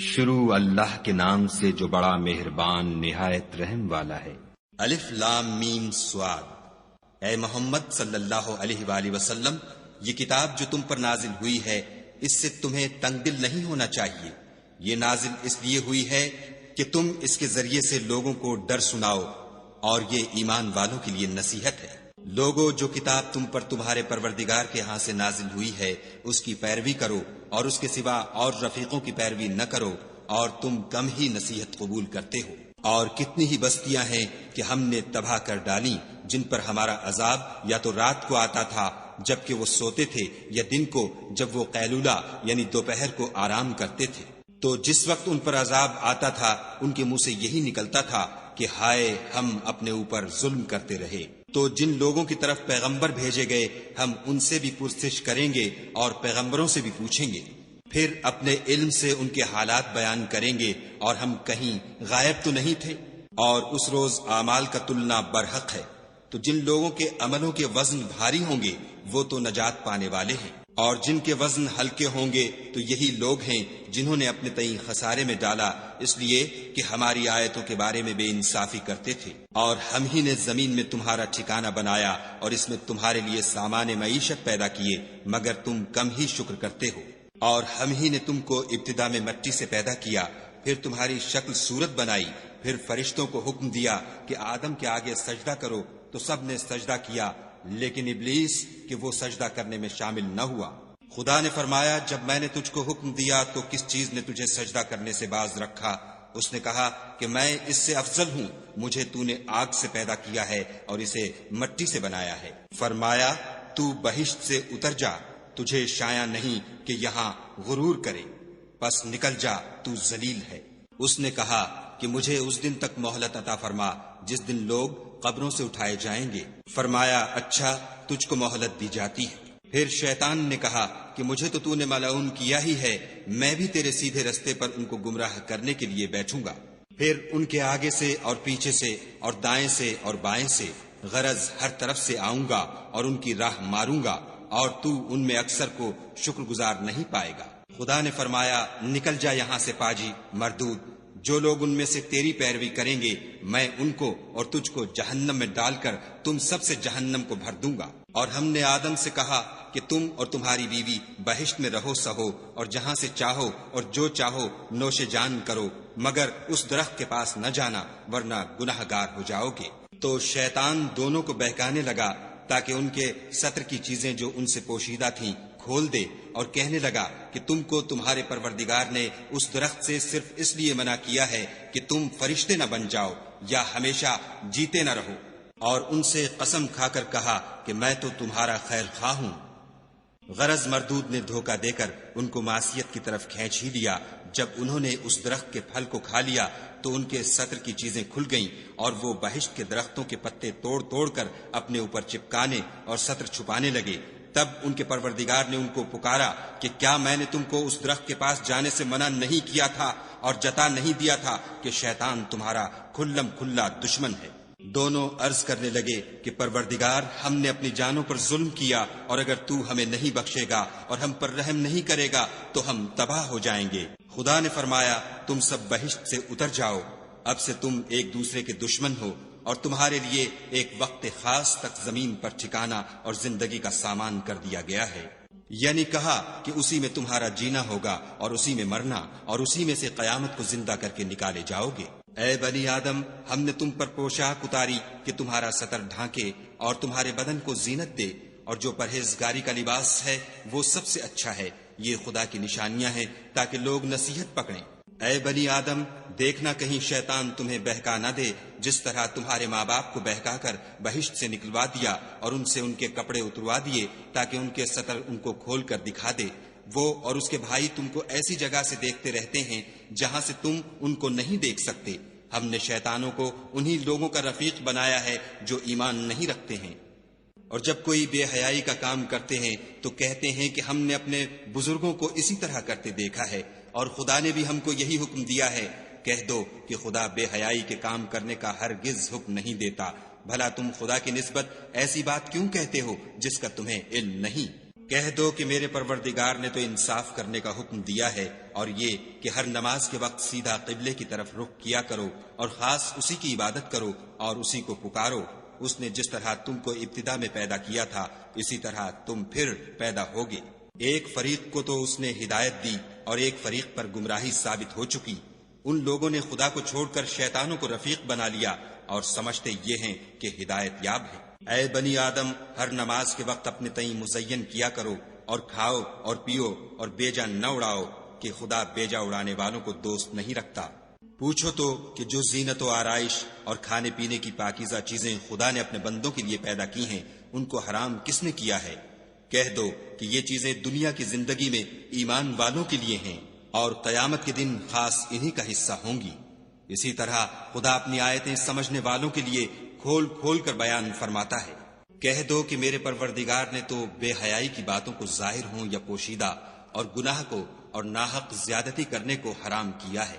شروع اللہ کے نام سے جو بڑا مہربان نہایت رحم والا ہے۔ الف لام میم صاد۔ اے محمد صلی اللہ علیہ وآلہ وسلم، یہ کتاب جو تم پر نازل ہوئی ہے اس سے تمہیں تنگ دل نہیں ہونا چاہیے۔ یہ نازل اس لیے ہوئی ہے کہ تم اس کے ذریعے سے لوگوں کو ڈر سناؤ، اور یہ ایمان والوں کے لیے نصیحت ہے۔ لوگو، جو کتاب تم پر تمہارے پروردگار کے ہاں سے نازل ہوئی ہے اس کی پیروی کرو، اور اس کے سوا اور رفیقوں کی پیروی نہ کرو، اور تم کم ہی نصیحت قبول کرتے ہو۔ اور کتنی ہی بستیاں ہیں کہ ہم نے تباہ کر ڈالی، جن پر ہمارا عذاب یا تو رات کو آتا تھا جبکہ وہ سوتے تھے، یا دن کو جب وہ قیلولہ یعنی دوپہر کو آرام کرتے تھے۔ تو جس وقت ان پر عذاب آتا تھا ان کے منہ سے یہی نکلتا تھا کہ ہائے، ہم اپنے اوپر ظلم کرتے رہے۔ تو جن لوگوں کی طرف پیغمبر بھیجے گئے ہم ان سے بھی پرسش کریں گے اور پیغمبروں سے بھی پوچھیں گے، پھر اپنے علم سے ان کے حالات بیان کریں گے، اور ہم کہیں غائب تو نہیں تھے۔ اور اس روز اعمال کا تلنا برحق ہے، تو جن لوگوں کے عملوں کے وزن بھاری ہوں گے وہ تو نجات پانے والے ہیں، اور جن کے وزن ہلکے ہوں گے تو یہی لوگ ہیں جنہوں نے اپنے تئیں خسارے میں ڈالا، اس لیے کہ ہماری آیتوں کے بارے میں بے انصافی کرتے تھے۔ اور ہم ہی نے زمین میں تمہارا ٹھکانہ بنایا اور اس میں تمہارے لیے سامان معیشت پیدا کیے، مگر تم کم ہی شکر کرتے ہو۔ اور ہم ہی نے تم کو ابتدا میں مٹی سے پیدا کیا، پھر تمہاری شکل صورت بنائی، پھر فرشتوں کو حکم دیا کہ آدم کے آگے سجدہ کرو، تو سب نے سجدہ کیا، لیکن ابلیس کہ وہ سجدہ کرنے میں شامل نہ ہوا۔ خدا نے فرمایا، جب میں نے تجھ کو حکم دیا تو کس چیز نے تجھے سجدہ کرنے سے باز رکھا؟ اس نے کہا کہ میں اس سے افضل ہوں، مجھے تو نے آگ سے پیدا کیا ہے اور اسے مٹی سے بنایا ہے۔ فرمایا، تو بہشت سے اتر جا، تجھے شایع نہیں کہ یہاں غرور کرے، پس نکل جا، تو ذلیل ہے۔ اس نے کہا کہ مجھے اس دن تک مہلت عطا فرما جس دن لوگ قبروں سے اٹھائے جائیں گے۔ فرمایا، اچھا، تجھ کو مہلت دی جاتی ہے۔ پھر شیطان نے کہا کہ مجھے تو نے ملعون کیا ہی ہے، میں بھی تیرے سیدھے رستے پر ان کو گمراہ کرنے کے لیے بیٹھوں گا۔ پھر ان کے آگے سے اور پیچھے سے اور دائیں سے اور بائیں سے، غرض ہر طرف سے آؤں گا اور ان کی راہ ماروں گا، اور تو ان میں اکثر کو شکر گزار نہیں پائے گا۔ خدا نے فرمایا، نکل جا یہاں سے پاجی مردود، جو لوگ ان میں سے تیری پیروی کریں گے میں ان کو اور تجھ کو جہنم میں ڈال کر تم سب سے جہنم کو بھر دوں گا۔ اور ہم نے آدم سے کہا کہ تم اور تمہاری بیوی بہشت میں رہو سہو، اور جہاں سے چاہو اور جو چاہو نوش جان کرو، مگر اس درخت کے پاس نہ جانا ورنہ گناہ گار ہو جاؤ گے۔ تو شیطان دونوں کو بہکانے لگا تاکہ ان کے ستر کی چیزیں جو ان سے پوشیدہ تھیں کھول دے، اور کہنے لگا کہ تم کو تمہارے پروردگار نے اس درخت سے صرف اس لیے منع کیا ہے کہ تم فرشتے نہ بن جاؤ یا ہمیشہ جیتے نہ رہو۔ اور ان سے قسم کھا کر کہا کہ میں تو تمہارا خیر خواہ ہوں۔ غرض مردود نے دھوکہ دے کر ان کو معصیت کی طرف کھینچ ہی لیا۔ جب انہوں نے اس درخت کے پھل کو کھا لیا تو ان کے ستر کی چیزیں کھل گئیں، اور وہ بہشت کے درختوں کے پتے توڑ توڑ کر اپنے اوپر چپکانے اور ستر چھپانے لگے۔ تب ان کے پروردگار نے ان کو پکارا کہ کیا میں نے تم کو اس درخت کے پاس جانے سے منع نہیں کیا تھا اور جتا نہیں دیا تھا کہ شیطان تمہارا کھلم کھلا دشمن ہے؟ دونوں عرض کرنے لگے کہ پروردگار، ہم نے اپنی جانوں پر ظلم کیا، اور اگر تو ہمیں نہیں بخشے گا اور ہم پر رحم نہیں کرے گا تو ہم تباہ ہو جائیں گے۔ خدا نے فرمایا، تم سب بہشت سے اتر جاؤ، اب سے تم ایک دوسرے کے دشمن ہو، اور تمہارے لیے ایک وقت خاص تک زمین پر ٹھکانہ اور زندگی کا سامان کر دیا گیا ہے۔ یعنی کہا کہ اسی میں تمہارا جینا ہوگا اور اسی میں مرنا، اور اسی میں سے قیامت کو زندہ کر کے نکالے جاؤ گے۔ اے بنی آدم، ہم نے تم پر پوشاک اتاری کہ تمہارا ستر ڈھانکے اور تمہارے بدن کو زینت دے، اور جو پرہیزگاری کا لباس ہے وہ سب سے اچھا ہے۔ یہ خدا کی نشانیاں ہیں تاکہ لوگ نصیحت پکڑیں۔ اے بنی آدم، دیکھنا کہیں شیطان تمہیں بہکا نہ دے، جس طرح تمہارے ماں باپ کو بہکا کر بہشت سے نکلوا دیا اور ان سے ان کے کپڑے اتروا دیے تاکہ ان کے ستر ان کو کھول کر دکھا دے۔ وہ اور اس کے بھائی تم کو ایسی جگہ سے دیکھتے رہتے ہیں جہاں سے تم ان کو نہیں دیکھ سکتے۔ ہم نے شیطانوں کو انہی لوگوں کا رفیق بنایا ہے جو ایمان نہیں رکھتے ہیں، اور جب کوئی بے حیائی کا کام کرتے ہیں تو کہتے ہیں کہ ہم نے اپنے بزرگوں کو اسی طرح کرتے دیکھا ہے، اور خدا نے بھی ہم کو یہی حکم دیا ہے۔ کہہ دو کہ خدا بے حیائی کے کام کرنے کا ہرگز حکم نہیں دیتا۔ بھلا تم خدا کی نسبت ایسی بات کیوں کہتے ہو جس کا تمہیں علم نہیں؟ کہہ دو کہ میرے پروردگار نے تو انصاف کرنے کا حکم دیا ہے، اور یہ کہ ہر نماز کے وقت سیدھا قبلے کی طرف رخ کیا کرو اور خاص اسی کی عبادت کرو اور اسی کو پکارو۔ اس نے جس طرح تم کو ابتدا میں پیدا کیا تھا اسی طرح تم پھر پیدا ہوگے۔ ایک فریق کو تو اس نے ہدایت دی اور ایک فریق پر گمراہی ثابت ہو چکی۔ ان لوگوں نے خدا کو چھوڑ کر شیطانوں کو رفیق بنا لیا اور سمجھتے یہ ہیں کہ ہدایت یاب ہے۔ اے بنی آدم، ہر نماز کے وقت اپنے تئیں مزین کیا کرو اور کھاؤ اور پیو اور بیجا نہ اڑاؤ کہ خدا بیجا اڑانے والوں کو دوست نہیں رکھتا۔ پوچھو تو کہ جو زینت و آرائش اور کھانے پینے کی پاکیزہ چیزیں خدا نے اپنے بندوں کے لیے پیدا کی ہیں ان کو حرام کس نے کیا ہے؟ کہہ دو کہ یہ چیزیں دنیا کی زندگی میں ایمان والوں کے لیے ہیں اور قیامت کے دن خاص انہی کا حصہ ہوں گی۔ اسی طرح خدا اپنی آیتیں سمجھنے والوں کے لیے کھول کھول کر بیان فرماتا ہے۔ کہہ دو کہ میرے پروردگار نے تو بے حیائی کی باتوں کو ظاہر ہوں یا پوشیدہ اور گناہ کو اور ناحق زیادتی کرنے کو حرام کیا ہے،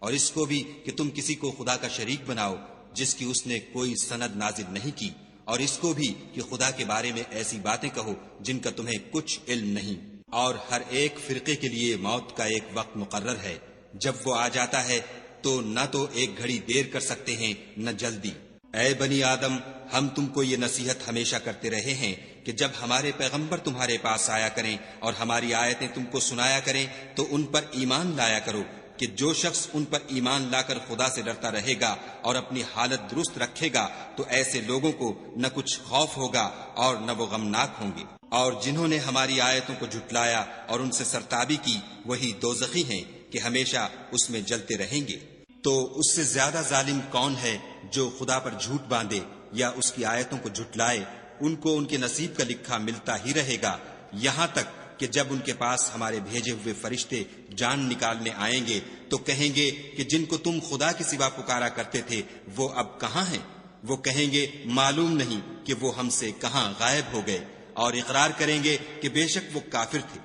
اور اس کو بھی کہ تم کسی کو خدا کا شریک بناؤ جس کی اس نے کوئی سند نازل نہیں کی، اور اس کو بھی کہ خدا کے بارے میں ایسی باتیں کہو جن کا تمہیں کچھ علم نہیں۔ اور ہر ایک فرقے کے لیے موت کا ایک وقت مقرر ہے، جب وہ آ جاتا ہے تو نہ تو ایک گھڑی دیر کر سکتے ہیں نہ جلدی۔ اے بنی آدم، ہم تم کو یہ نصیحت ہمیشہ کرتے رہے ہیں کہ جب ہمارے پیغمبر تمہارے پاس آیا کریں اور ہماری آیتیں تم کو سنایا کریں تو ان پر ایمان لایا کرو، کہ جو شخص ان پر ایمان لا کر خدا سے ڈرتا رہے گا اور اپنی حالت درست رکھے گا تو ایسے لوگوں کو نہ کچھ خوف ہوگا اور نہ وہ غمناک ہوں گے۔ اور جنہوں نے ہماری آیتوں کو جھٹلایا اور ان سے سرتابی کی وہی دوزخی ہیں کہ ہمیشہ اس میں جلتے رہیں گے۔ تو اس سے زیادہ ظالم کون ہے جو خدا پر جھوٹ باندھے یا اس کی آیتوں کو جھٹلائے؟ ان کو ان کے نصیب کا لکھا ملتا ہی رہے گا، یہاں تک کہ جب ان کے پاس ہمارے بھیجے ہوئے فرشتے جان نکالنے آئیں گے تو کہیں گے کہ جن کو تم خدا کے سوا پکارا کرتے تھے وہ اب کہاں ہیں؟ وہ کہیں گے معلوم نہیں کہ وہ ہم سے کہاں غائب ہو گئے، اور اقرار کریں گے کہ بے شک وہ کافر تھے۔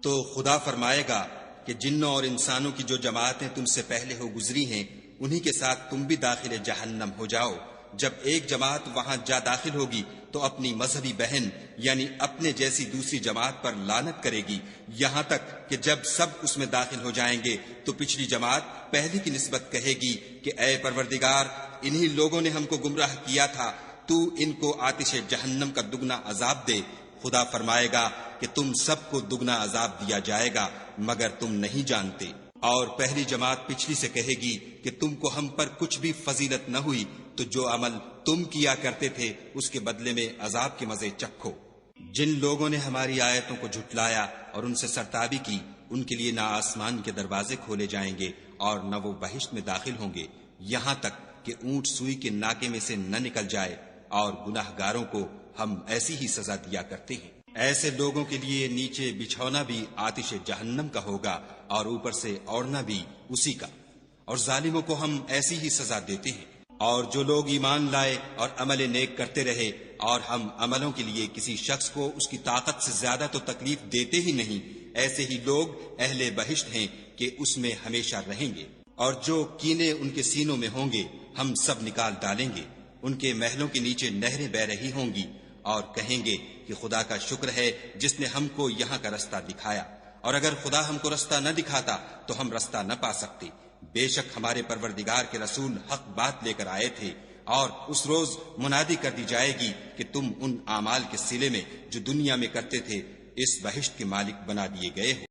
تو خدا فرمائے گا کہ جنوں اور انسانوں کی جو جماعتیں تم سے پہلے ہو گزری ہیں انہی کے ساتھ تم بھی داخل جہنم ہو جاؤ۔ جب ایک جماعت وہاں جا داخل ہوگی تو اپنی مذہبی بہن یعنی اپنے جیسی دوسری جماعت پر لعنت کرے گی، یہاں تک کہ جب سب اس میں داخل ہو جائیں گے تو پچھلی جماعت پہلی کی نسبت کہے گی کہ اے پروردگار، انہی لوگوں نے ہم کو گمراہ کیا تھا، تو ان کو آتش جہنم کا دگنا عذاب دے۔ خدا فرمائے گا کہ تم سب کو دگنا عذاب دیا جائے گا مگر تم نہیں جانتے۔ اور پہلی جماعت پچھلی سے کہے گی کہ تم کو ہم پر کچھ بھی فضیلت نہ ہوئی، تو جو عمل تم کیا کرتے تھے اس کے بدلے میں عذاب کے مزے چکھو۔ جن لوگوں نے ہماری آیتوں کو جھٹلایا اور ان سے سرتابی کی ان کے لیے نہ آسمان کے دروازے کھولے جائیں گے اور نہ وہ بہشت میں داخل ہوں گے، یہاں تک کہ اونٹ سوئی کے ناکے میں سے نہ نکل جائے، اور گناہ گاروں کو ہم ایسی ہی سزا دیا کرتے ہیں۔ ایسے لوگوں کے لیے نیچے بچھونا بھی آتش جہنم کا ہوگا اور اوپر سے اوڑھنا بھی اسی کا، اور ظالموں کو ہم ایسی ہی سزا دیتے ہیں۔ اور جو لوگ ایمان لائے اور عمل نیک کرتے رہے اور ہم عملوں کے لیے کسی شخص کو اس کی طاقت سے زیادہ تو تکلیف دیتے ہی نہیں، ایسے ہی لوگ اہل بہشت ہیں کہ اس میں ہمیشہ رہیں گے۔ اور جو کینے ان کے سینوں میں ہوں گے ہم سب نکال ڈالیں گے، ان کے محلوں کے نیچے نہریں بہ رہی ہوں گی، اور کہیں گے کہ خدا کا شکر ہے جس نے ہم کو یہاں کا رستہ دکھایا، اور اگر خدا ہم کو رستہ نہ دکھاتا تو ہم رستہ نہ پا سکتے۔ بے شک ہمارے پروردگار کے رسول حق بات لے کر آئے تھے، اور اس روز منادی کر دی جائے گی کہ تم ان اعمال کے صلے میں جو دنیا میں کرتے تھے اس بہشت کے مالک بنا دیے گئے ہو۔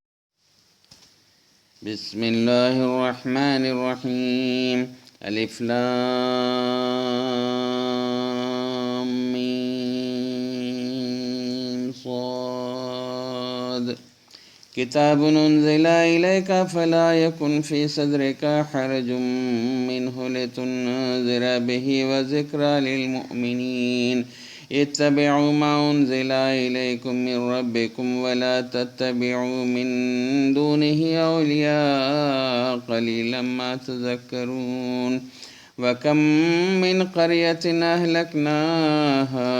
بسم اللہ الرحمن الرحیم الف لام میم صاد کتاب انزل الیک فلا یکن فی صدرک حرج منہ لتنذر به وذکری للمؤمنین اتبعوا ما انزل الیکم من ربکم ولا تتبعوا من دونه اولیاء قلیلا ما تذکرون وَكَمْ مِنْ قَرْيَةٍ أَهْلَكْنَاهَا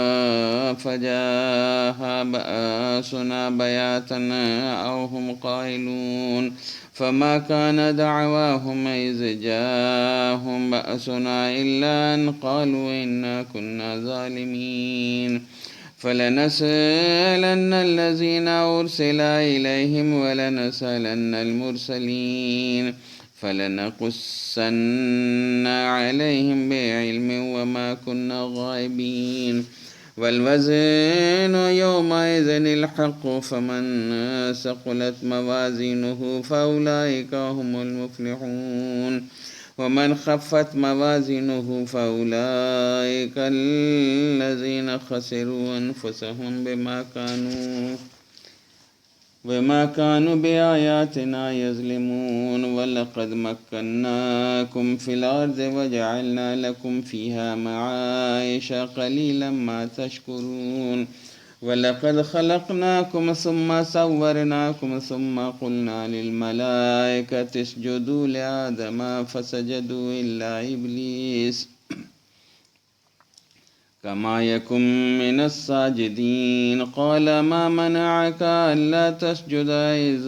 فَجَاءَهَا بَأْسُنَا بَيَاتًا أَوْ هُمْ قَائِلُونَ فَمَا كَانَ دَعْوَاهُمْ إِذْ جَاءَهُمْ بَأْسُنَا إِلَّا أَنْ قَالُوا إِنَّا كُنَّا ظَالِمِينَ فلنسألن الذين أرسل إليهم ولنسألن المرسلين فلنقصن عليهم بعلم وما كنا غائبين والوزن يومئذ الحق فمن ثقلت موازينه فأولئك هم المفلحون ومن خفت موازينه فأولئك الذين خسروا أنفسهم بما كانوا بآياتنا يظلمون ولقد مكناكم في الأرض وجعلنا لكم فيها معايش قليلا ما تشكرون ولقد خلقناكم ثم صورناكم ثم قلنا للملائكة اسجدوا لآدم فسجدوا إلا إبليس كما يكن من الساجدين قال ما منعك ألا تسجد إذ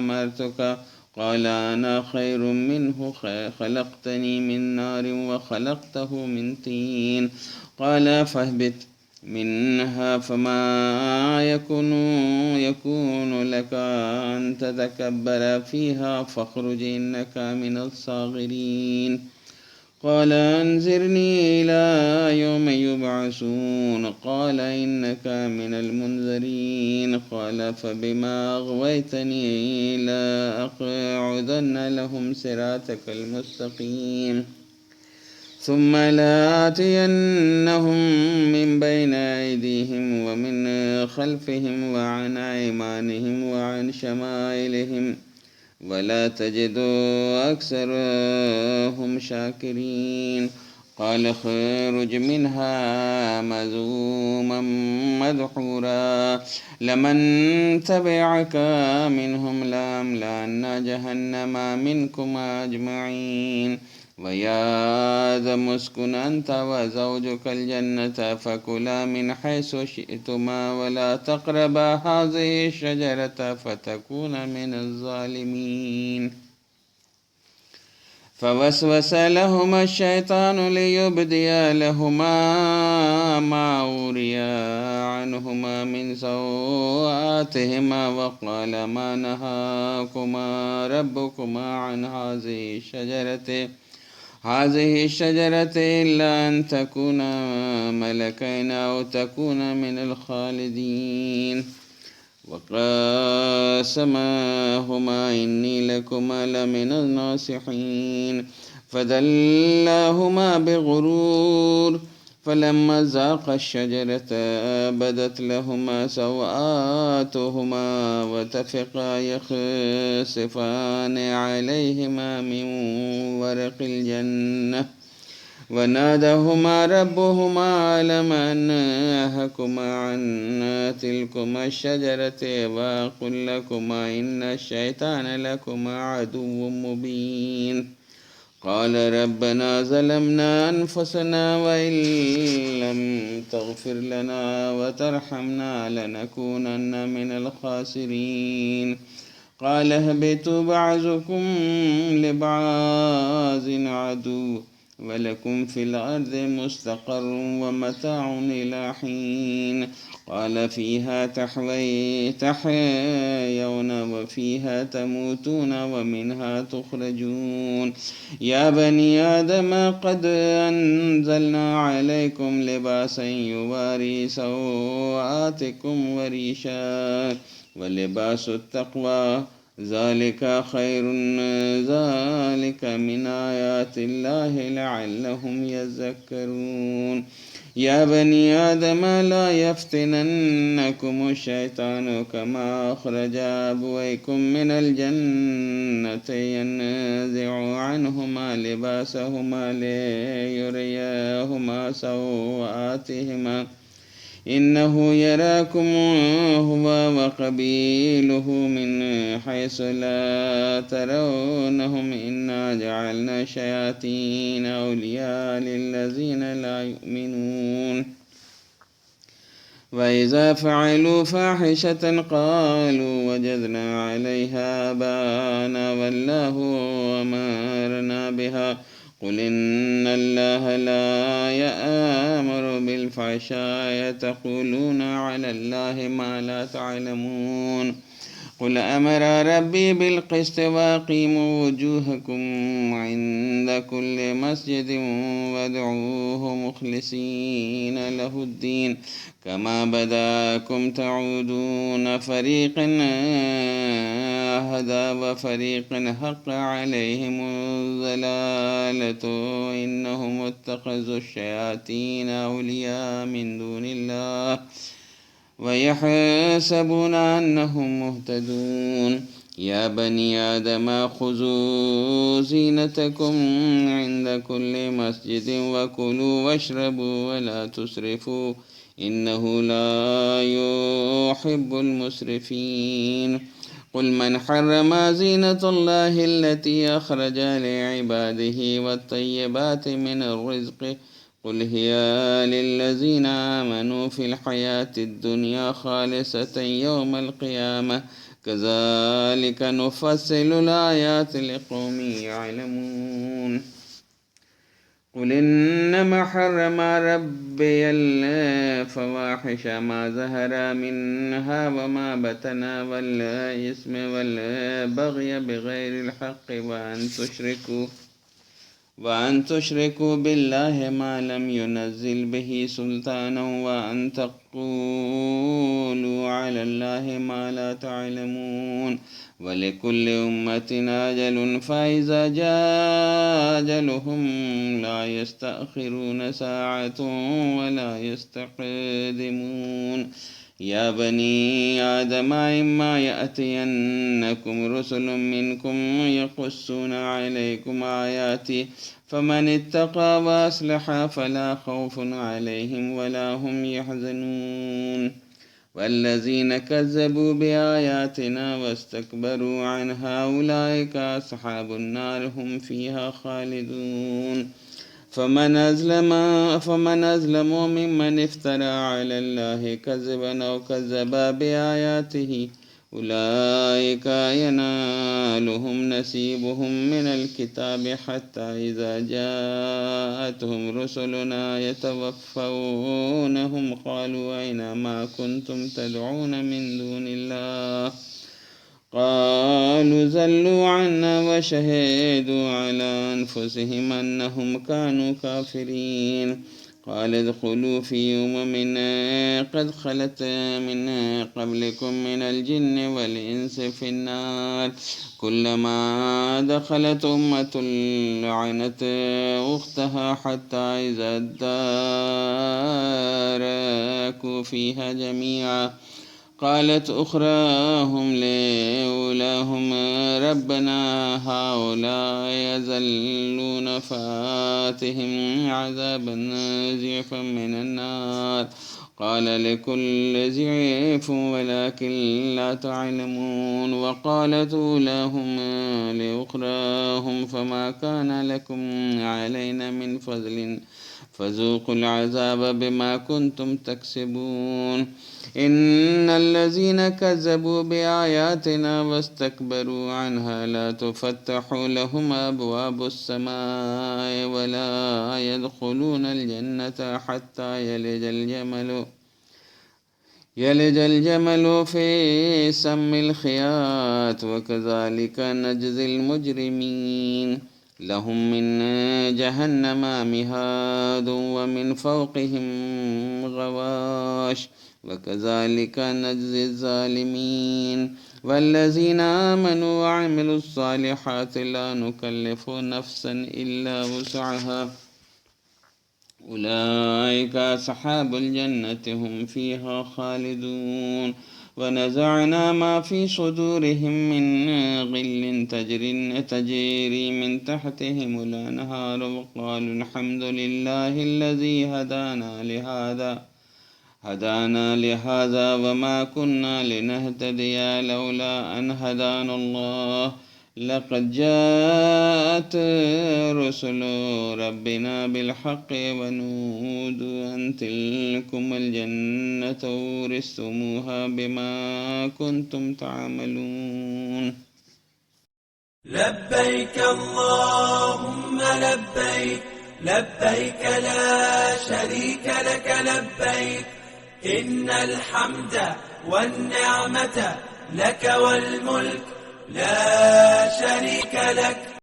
أمرتك قال أنا خير منه خلقتني من نار وخلقته من طين قال فاهبط منها فما يكون لك أن تتكبر فيها فاخرج إنك من الصاغرين قال أنذرني إلى يوم يبعثون قال إنك من المنذرين قال فبما أغويتني لأقعدن لهم صراطك المستقيم ثم لآتينهم من بين أيديهم ومن خلفهم وعن أيمانهم وعن شمائلهم ولا تجد أكثرهم شاكرين قال اخرج منها مذءوما مدحورا لمن تبعك منهم لأملأن جهنم منكم أجمعين ويا آدم اسكن أنت وزوجك الجنة فكلا من حيث شئتما ولا تقربا هذه الشجرة فتكونا من الظالمين فوسوس لهما الشيطان ليبدي لهما ما أوري عنهما من سوآتهما وقال ما نهاكما ربكما عن هذه الشجرة إلا أن تكونا ملكين أو تكونا من الخالدين وقاسماهما إني لكما لمن الناصحين فدلاهما بغرور فلما ذاقا الشجرة بدت لهما سوآتهما وطفقا يخصفان عليهما من ورق الجنة وناداهما ربهما ألم أنهكما عن تلكما الشجرة وأقل لكما إن الشيطان لكما عدو مبين قال ربنا ظلمنا أنفسنا وإن لم تغفر لنا وترحمنا لنكونن من الخاسرين قال اهبطوا بعضكم لبعض عدو ولكم في الأرض مستقر ومتاع إلى حين قال فيها تحيون وفيها تموتون ومنها تخرجون يا بني آدم قد أنزلنا عليكم لباسا يواري سوآتكم وريشا ولباس التقوى ذلك خير ذلك من آيات الله لعلهم يذكرون يا بني آدم لا يفتننكم الشيطان كما أخرج أبويكم من الجنة ينزع عنهما لباسهما ليريهما سوآتهما إنه يراكم هو وقبيله من حيث لا ترونهم إنا جعلنا شياطين أولياء للذين لا يؤمنون وإذا فعلوا فاحشة قالوا وجدنا عليها آباءنا والله أمرنا بها قل إن الله لا يأمر بالفحشاء تقولون على الله ما لا تعلمون قل أمر ربي بالقسط وأقيموا وجوهكم عند كل مسجد وادعوه مخلصين له الدين كما بدأكم تعودون فريقا هدى وفريقا حق عليهم الضلالة إنهم اتخذوا الشياطين أولياء من دون الله ويحسبون أنهم مهتدون يا بني آدم خذوا زينتكم عند كل مسجد وكلوا واشربوا ولا تسرفوا إنه لا يحب المسرفين قل من حرم زينة الله التي أخرج لعباده والطيبات من الرزق قل هي للذين آمنوا في الحياة الدنيا خالصة يوم القيامة كذلك نفصل الآيات لقوم يعلمون قل إنما حرم ربي الفواحش ما ظهر منها وما بطن والإثم والبغي بغير الحق وأن تشركوا بالله ما لم ينزل به سلطانا وأن تقولوا على الله ما لا تعلمون ولكل أمة أجل فإذا جاء أجلهم لا يستأخرون ساعة ولا يستقدمون يا بني آدم إما يأتينكم رسل منكم يقصون عليكم آياتي فمن اتقى وأصلح فلا خوف عليهم ولا هم يحزنون والذين كذبوا بآياتنا واستكبروا عنها أولئك أصحاب النار هم فيها خالدون فمن أظلم ممن افترى على الله كذبا أو كذب بآياته أولئك ينالهم نصيبهم من الكتاب حتى إذا جاءتهم رسلنا يتوفونهم قالوا أين ما كنتم تدعون من دون الله قالوا زلوا عنا وشهدوا على أنفسهم أنهم كانوا كافرين قال ادخلوا في قد خلت من قبلكم من الجن والإنس في النار كلما دخلت أمة لعنت أختها حتى إذا اداركوا فيها جميعا قالت أخراهم لأولاهم ربنا هؤلاء يذلون فآتهم عذابا ضعفا من النار قال لكل ضعف ولكن لا تعلمون وقالت أولاهم لأخراهم فما كان لكم علينا من فضل فذوقوا العذاب بما كنتم تكسبون إن الذين كذبوا بآياتنا واستكبروا عنها لا تفتح لهم أبواب السماء ولا يدخلون الجنة حتى يلج الجمل في سم الخياط وكذلك نجزي المجرمين لهم من جهنم مهاد ومن فوقهم غواش وكذلك نجزي الظالمين والذين آمنوا وعملوا الصالحات لا نكلف نفسا إلا وسعها أولئك أصحاب الجنة هم فيها خالدون ونزعنا ما في صدورهم من غل تجري من تحتهم الأنهار وقالوا الحمد لله الذي هدانا لهذا وما كنا لنهتدي لولا أن هدانا الله لقد جاءت رسل ربنا بالحق ونودوا أن تلكم الجنة أورثتموها بما كنتم تعملون لبيك اللهم لبيك لبيك لا شريك لك لبيك إن الحمد والنعمة لك والملك لا شريك لك